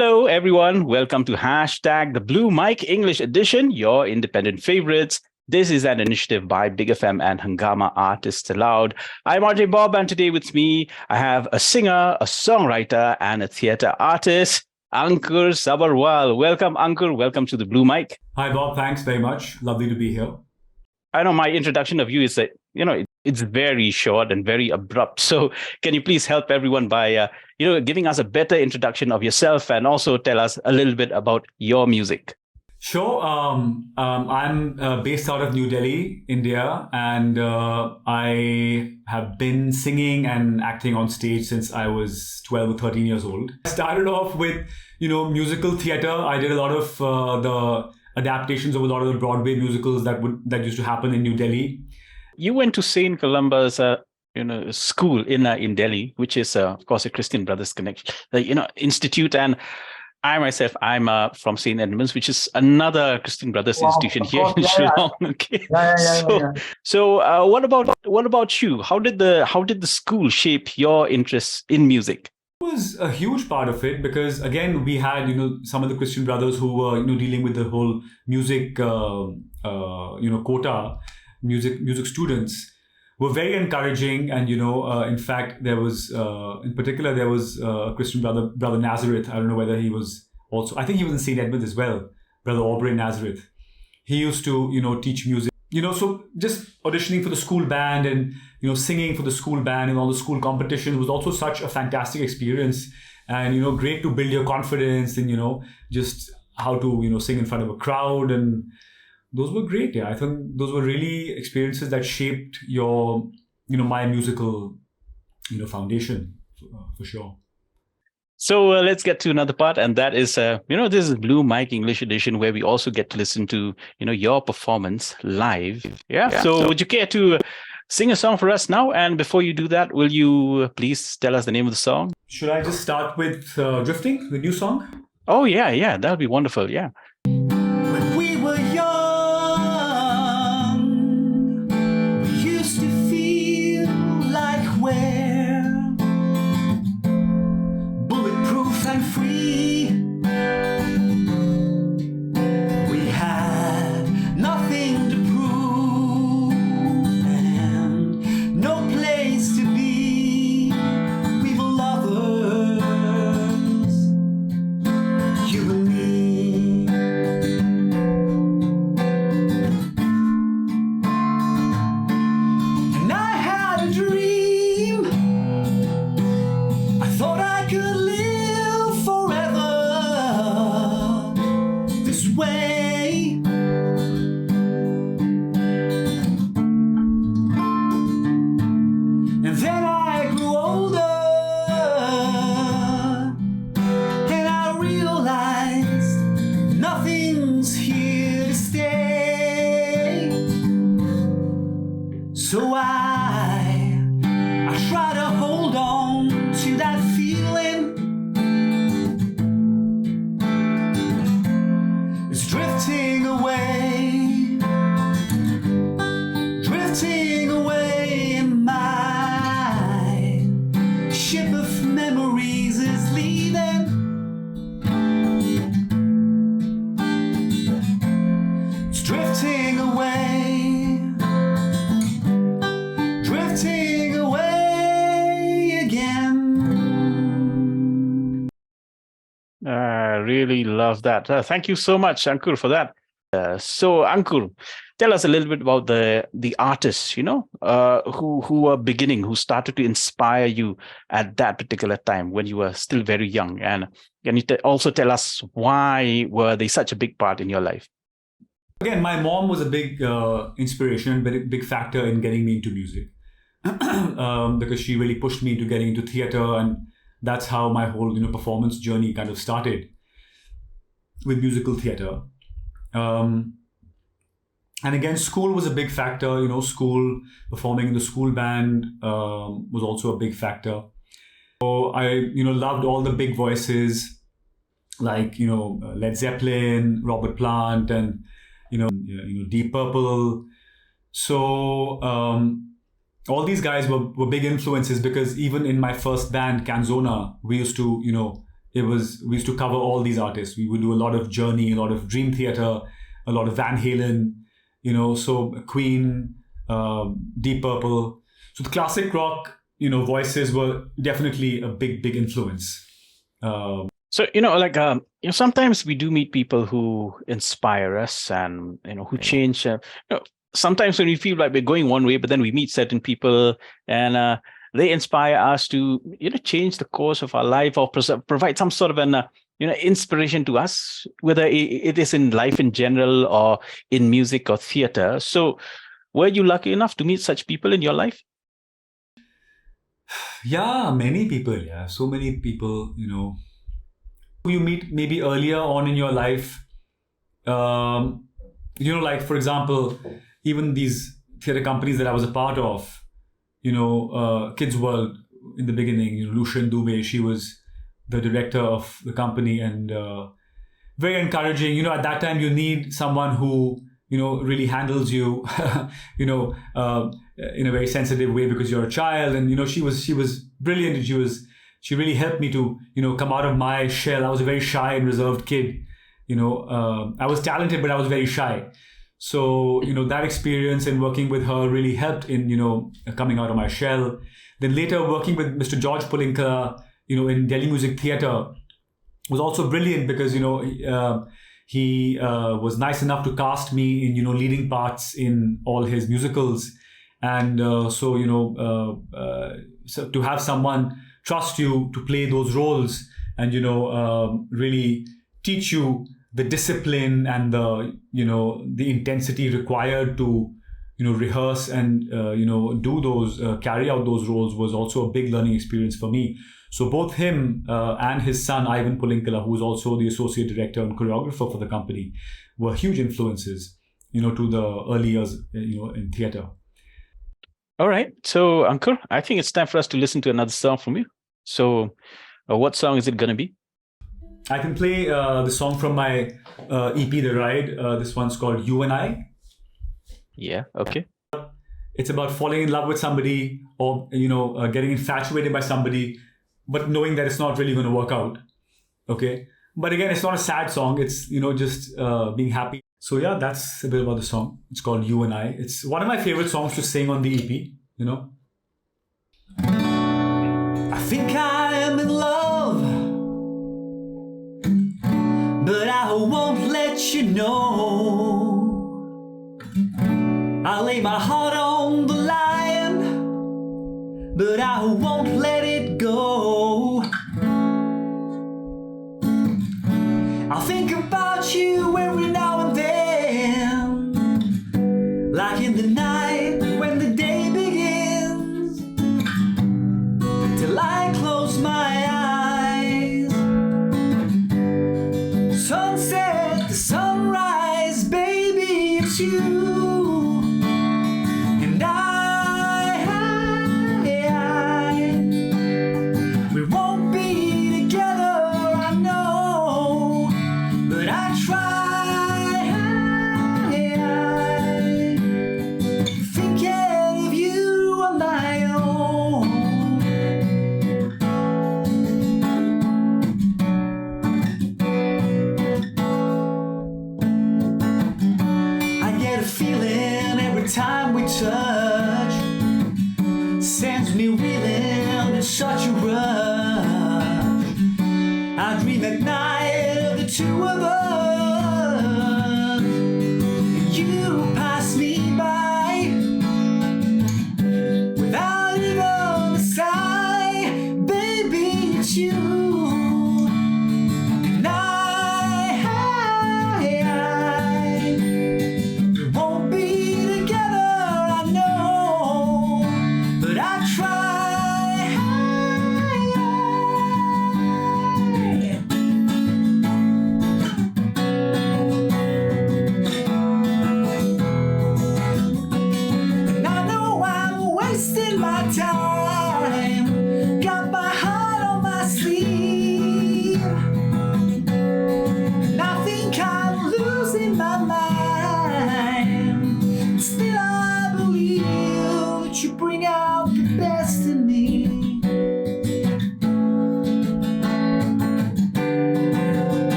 Hello, everyone. Welcome to hashtag the Blue Mic English Edition, your independent favorites. This is an initiative by Big FM and Hungama Artists Aloud. I'm RJ Bob, and today with me, I have a singer, a songwriter, and a theater artist, Ankur Sabharwal. Welcome, Ankur. Welcome to the Blue Mic. Hi, Bob. Thanks very much. Lovely to be here. I know my introduction of you is that, it's very short and very abrupt. So can you please help everyone by, giving us a better introduction of yourself and also tell us a little bit about your music? Sure. I'm based out of New Delhi, India, and I have been singing and acting on stage since I was 12 or 13 years old. I started off with, musical theater. I did a lot of the adaptations of a lot of the Broadway musicals that used to happen in New Delhi. You went to St. Columba's, school in Delhi, which is, of course, a Christian Brothers Connection, institute. And I myself, I'm from St. Edmunds, which is another Christian Brothers institution here in Shillong. Okay. So, what about you? How did the school shape your interest in music? It was a huge part of it because, again, we had some of the Christian brothers who were dealing with the whole music quota. Music students were very encouraging, and in fact there was in particular there was a Christian brother Nazareth. I don't know whether he was also, I think he was in St. Edmunds as well, Brother Aubrey Nazareth. He used to teach music, so just auditioning for the school band and singing for the school band and all the school competitions was also such a fantastic experience, and great to build your confidence and just how to sing in front of a crowd, and those were great. Yeah, I think those were really experiences that shaped your, my musical, foundation for sure. So let's get to another part, and that is, this is Blue Mic English Edition, where we also get to listen to, your performance live. Yeah. So would you care to sing a song for us now? And before you do that, will you please tell us the name of the song? Should I just start with Drifting, the new song? Oh yeah, that would be wonderful. Yeah. When we were young, bulletproof and free. We had nothing to prove and no place to be. We were lovers, you and me. And I had a dream. I thought I could live forever this way. And then I grew older and I realized nothing's here to stay. So I try to hold on to that feeling. It's drifting away in my ship of memories is leaving. It's drifting away again. I really love that. Thank you so much, Ankur, for that. So, Ankur, tell us a little bit about the artists, who were beginning, who started to inspire you at that particular time when you were still very young. And can you also tell us why were they such a big part in your life? Again, my mom was a big inspiration, big factor in getting me into music because she really pushed me into getting into theater, and that's how my whole performance journey kind of started with musical theater. And again, school was a big factor. School, performing in the school band was also a big factor. So I loved all the big voices like Led Zeppelin, Robert Plant, and Deep Purple. So all these guys were big influences, because even in my first band, Canzona, we used to we used to cover all these artists. We would do a lot of Journey, a lot of Dream Theater, a lot of Van Halen, so Queen, Deep Purple. So the classic rock, voices were definitely a big, big influence. So, sometimes we do meet people who inspire us and, who change. Sometimes when we feel like we're going one way, but then we meet certain people and they inspire us to, change the course of our life or provide some sort of an, inspiration to us, whether it is in life in general or in music or theater. So were you lucky enough to meet such people in your life? Yeah, many people. Yeah, so many people, who you meet maybe earlier on in your life. Like, for example, even these theater companies that I was a part of, Kids World in the beginning, Lucian Dubé, she was the director of the company and very encouraging. At that time you need someone who, really handles you, in a very sensitive way because you're a child. And, she was brilliant. And she really helped me to, come out of my shell. I was a very shy and reserved kid. I was talented, but I was very shy. So, that experience and working with her really helped in, coming out of my shell. Then later working with Mr. George Pulinkala, in Delhi Music Theatre was also brilliant because, he was nice enough to cast me in, leading parts in all his musicals. And so to have someone trust you to play those roles and, really teach you the discipline and the intensity required to, rehearse and, do those, carry out those roles was also a big learning experience for me. So both him and his son, Ivan Pulinkala, who is also the associate director and choreographer for the company, were huge influences, to the early years, in theater. All right. So, Ankur, I think it's time for us to listen to another song from you. So, what song is it going to be? I can play the song from my EP, The Ride. This one's called You and I. Yeah. Okay. It's about falling in love with somebody or, getting infatuated by somebody, but knowing that it's not really going to work out. Okay. But again, it's not a sad song. It's, just being happy. So yeah, that's a bit about the song. It's called You and I. It's one of my favorite songs to sing on the EP, I think I am in love, but I won't let you know. I lay my heart on the line, but I won't let it go. I'll think about you every now and then, like in the night when the day begins, till I close my eyes. Sunset to sunrise, baby, it's you. And we won't be together, I know, but I try. Thinking of you on my own. I get a feeling every time we touch, sends me reeling in such a rush. I dream at night of the two of us, and you pass me by without even a sigh. Baby, it's you. And we won't be together, I know, but I try.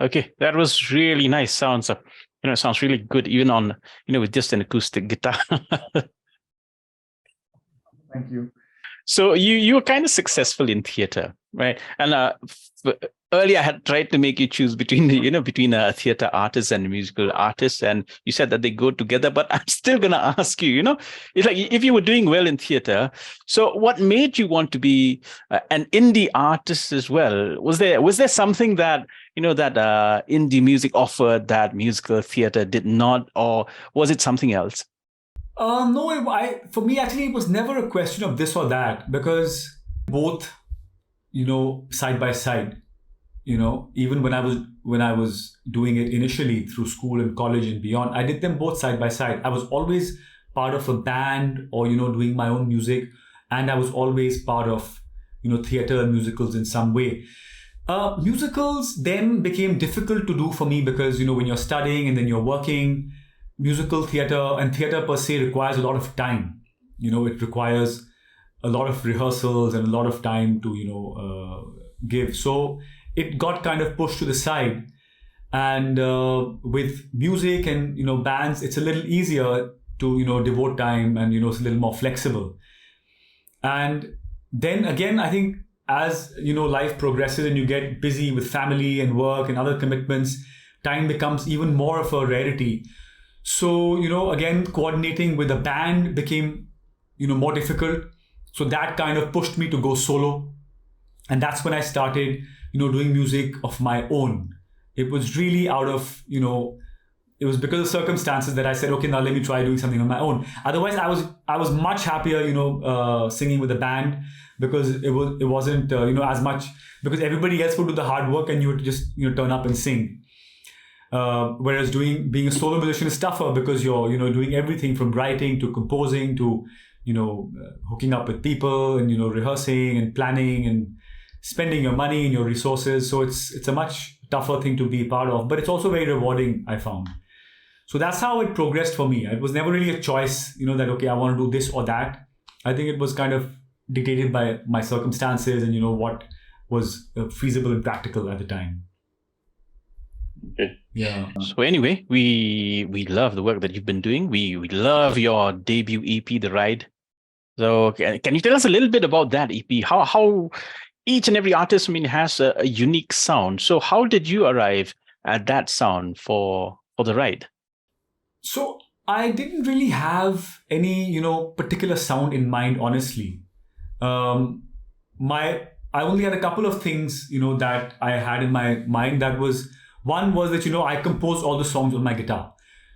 Okay. That was really nice. Sounds, sounds really good, even on, with just an acoustic guitar. Thank you. So you were kind of successful in theater, right? And earlier I had tried to make you choose between between a theater artist and a musical artist, and you said that they go together. But I'm still gonna ask you, it's like if you were doing well in theater, so what made you want to be an indie artist as well? Was there something that that indie music offered that musical theater did not, or was it something else? No, for me, actually, it was never a question of this or that, because both, side by side, even when I was doing it initially through school and college and beyond, I did them both side by side. I was always part of a band or, doing my own music. And I was always part of, theater and musicals in some way. Musicals then became difficult to do for me because, when you're studying and then you're working, musical theater and theater per se requires a lot of time. It requires a lot of rehearsals and a lot of time to, give. So it got kind of pushed to the side. And with music and, bands, it's a little easier to, devote time and, it's a little more flexible. And then again, I think as, life progresses and you get busy with family and work and other commitments, time becomes even more of a rarity. So, again, coordinating with a band became, more difficult. So that kind of pushed me to go solo. And that's when I started, doing music of my own. It was really out of, it was because of circumstances that I said, okay, now let me try doing something on my own. Otherwise, I was much happier, singing with a band, because it wasn't, as much, because everybody else would do the hard work and you would just, turn up and sing. Whereas being a solo musician is tougher because you're, doing everything from writing to composing to, hooking up with people and, rehearsing and planning and spending your money and your resources. So it's a much tougher thing to be part of, but it's also very rewarding, I found. So that's how it progressed for me. It was never really a choice, that, okay, I want to do this or that. I think it was kind of dictated by my circumstances and, what was feasible and practical at the time. Okay. Yeah. So anyway, we love the work that you've been doing. We love your debut EP, The Ride. So can you tell us a little bit about that EP? How each and every artist, has a unique sound. So how did you arrive at that sound for The Ride? So I didn't really have any, particular sound in mind, honestly. I only had a couple of things, that I had in my mind. One was that, I composed all the songs on my guitar.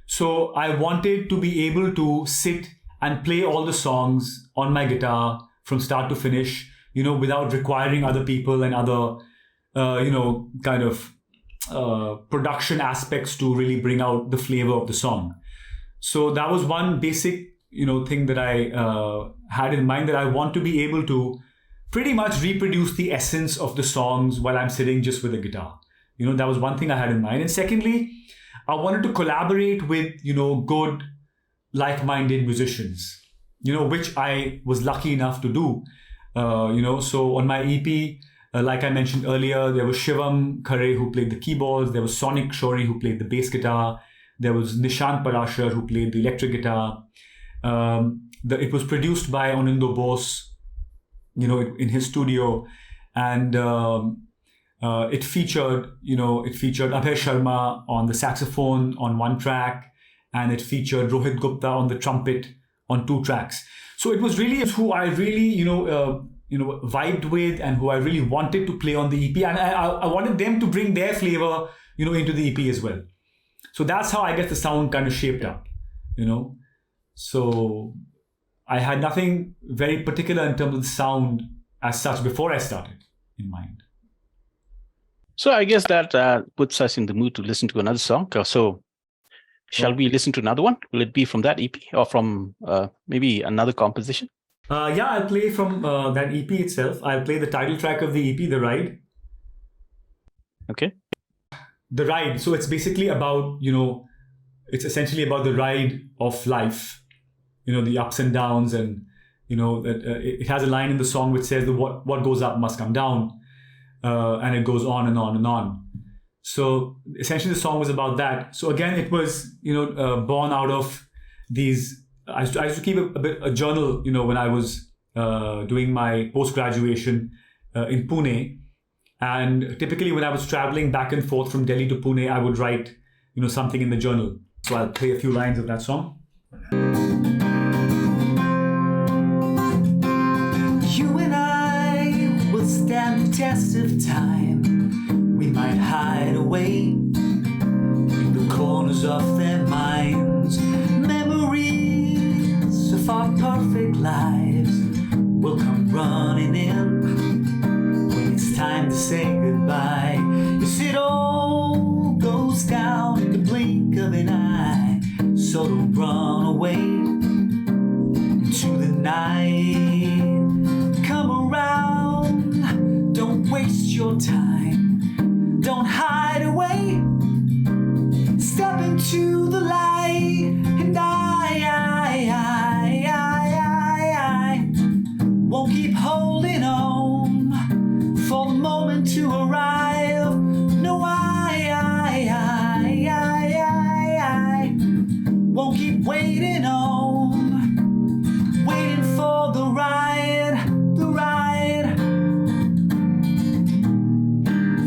So I wanted to be able to sit and play all the songs on my guitar from start to finish, without requiring other people and other, kind of production aspects to really bring out the flavor of the song. So that was one basic, thing that I had in mind, that I want to be able to pretty much reproduce the essence of the songs while I'm sitting just with a guitar. That was one thing I had in mind. And secondly, I wanted to collaborate with, good, like-minded musicians, which I was lucky enough to do. So on my EP, like I mentioned earlier, there was Shivam Khare who played the keyboards. There was Sonic Shori who played the bass guitar. There was Nishant Parashar who played the electric guitar. It was produced by Anindo Bose, in his studio. And it featured Abhay Sharma on the saxophone on one track, and it featured Rohit Gupta on the trumpet on 2 tracks. So it was really who I really, vibed with and who I really wanted to play on the EP. And I wanted them to bring their flavor, into the EP as well. So that's how I guess the sound kind of shaped up, So I had nothing very particular in terms of the sound as such before I started in mind. So I guess that puts us in the mood to listen to another song. So shall we listen to another one? Will it be from that EP or from maybe another composition? Yeah, I'll play from that EP itself. I'll play the title track of the EP, The Ride. Okay. The Ride. So it's basically about, it's essentially about the ride of life, the ups and downs. And, it has a line in the song which says, what goes up must come down. And it goes on and on and on. So essentially the song was about that. So again, it was, born out of these, I used to keep a journal, when I was doing my post-graduation in Pune. And typically when I was traveling back and forth from Delhi to Pune, I would write, something in the journal. So I'll play a few lines of that song. You and I will stand the test of time. We might hide away in the corners of their minds. Memories of our perfect lives will come running in when it's time to say goodbye. Yes, it all goes down in the blink of an eye. So don't run away into the night. Come around, don't waste your time. Don't hide away. Step into the light, and I won't keep holding on for the moment to arrive. No, I won't keep waiting on, waiting for the ride, the ride.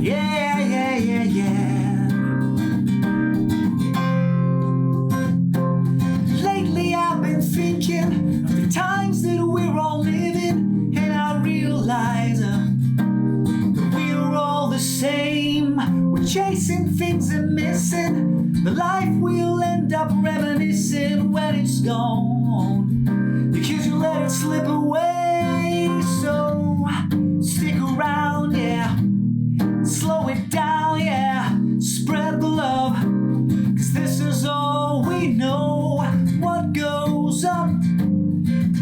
Yeah, yeah, yeah, yeah. Lately I've been thinking of the times that we're all living, and I realize that we're all the same. We're chasing things and missing the life we'll end up reminiscing when it's gone, because you let it slip away. So stick around, yeah, slow it down, yeah, spread the love, cause this is all we know. What goes up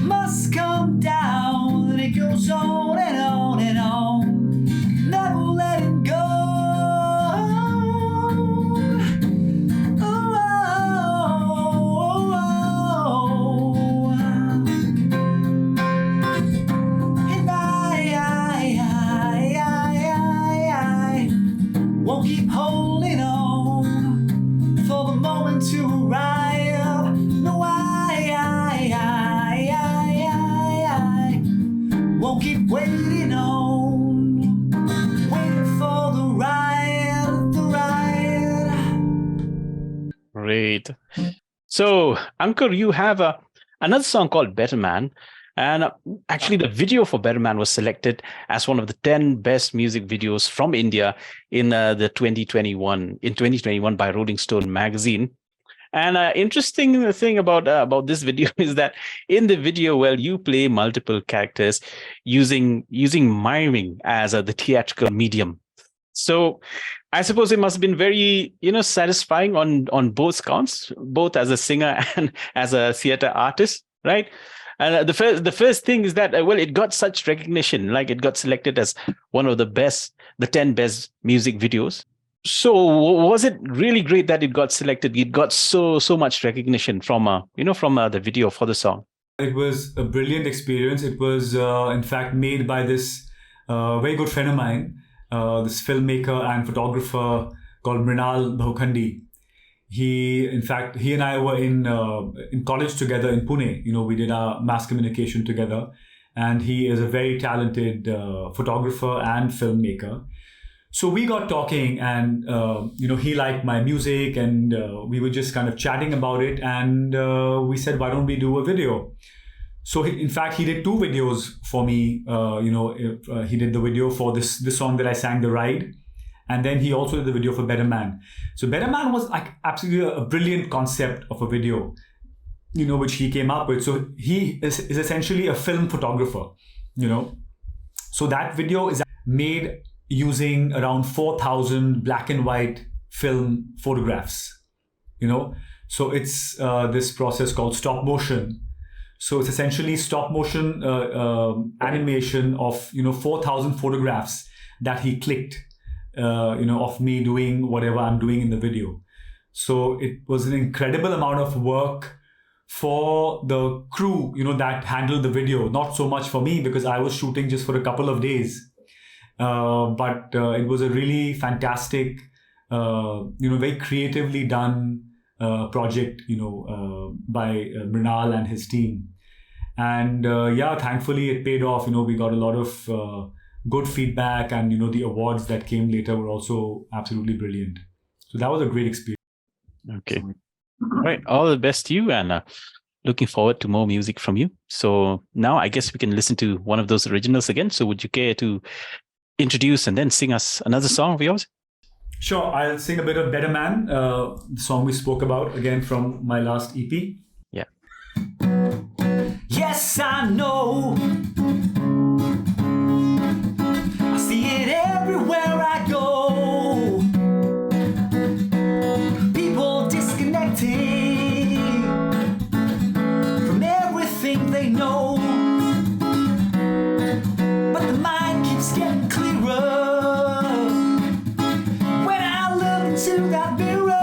must come down, and it goes on and on and on, never letting go. And I won't keep holding on for the moment to arrive. No, I won't keep waiting on, waiting for the ride, the ride. Great. So, Ankur, you have another song called Better Man. And actually, the video for Better Man was selected as one of the 10 best music videos from India in 2021 by Rolling Stone magazine. And interesting thing about this video is that in the video, well, you play multiple characters using miming as the theatrical medium. So I suppose it must have been very, satisfying on both counts, both as a singer and as a theater artist, right? And the first thing is that, well, it got such recognition, like it got selected as one of the 10 best music videos. So was it really great that it got selected? It got so much recognition from the video for the song. It was a brilliant experience. It was, in fact, made by this very good friend of mine, this filmmaker and photographer called Mrinal Bhaukhandi. He and I were in college together in Pune. We did our mass communication together, and he is a very talented photographer and filmmaker. So we got talking, and he liked my music, and we were just kind of chatting about it, and we said, why don't we do a video? So in fact, he did 2 videos for me. He did the video for this song that I sang, The Ride, and then he also did the video for Better Man. So Better Man was like absolutely a brilliant concept of a video, which he came up with. So he is essentially a film photographer, So that video is made using around 4,000 black and white film photographs, So it's this process called stop motion. So it's essentially stop motion animation of 4,000 photographs that he clicked, of me doing whatever I'm doing in the video. So it was an incredible amount of work for the crew, that handled the video. Not so much for me because I was shooting just for a couple of days. But it was a really fantastic very creatively done project, by Mrinal and his team. And thankfully it paid off. We got a lot of good feedback, and the awards that came later were also absolutely brilliant. So that was a great experience. Okay. All right. All the best to you, and looking forward to more music from you. So now I guess we can listen to one of those originals again. So would you care to introduce and then sing us another song of yours? Sure. I'll sing a bit of Better Man, the song we spoke about, again from my last EP. Yeah. Yes, I know. I see it everywhere I go. People disconnecting from everything they know. But the mind keeps getting clearer when I look into that mirror.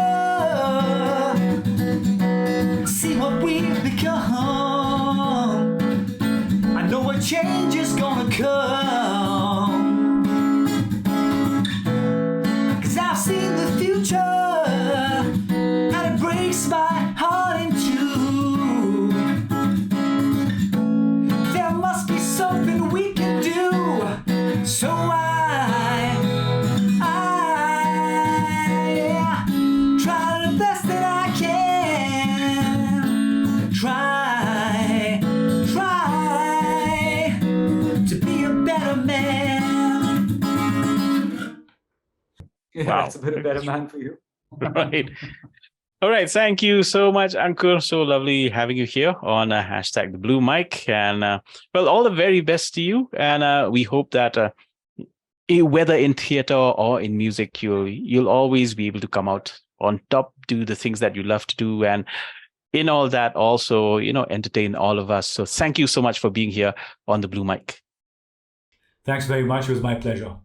See what we've become. I know a change is gonna come. 'Cause I've seen the future, and it breaks my heart in two. There must be something we can do. So I try the best that I can. Try to be a better man. Yeah, Wow. that's a bit of Better Man for you. Right. All right. Thank you so much, Ankur. So lovely having you here on hashtag the Blue Mic. And all the very best to you. And we hope that whether in theater or in music, you'll always be able to come out on top, do the things that you love to do, and in all that also, entertain all of us. So thank you so much for being here on the Blue Mic. Thanks very much. It was my pleasure.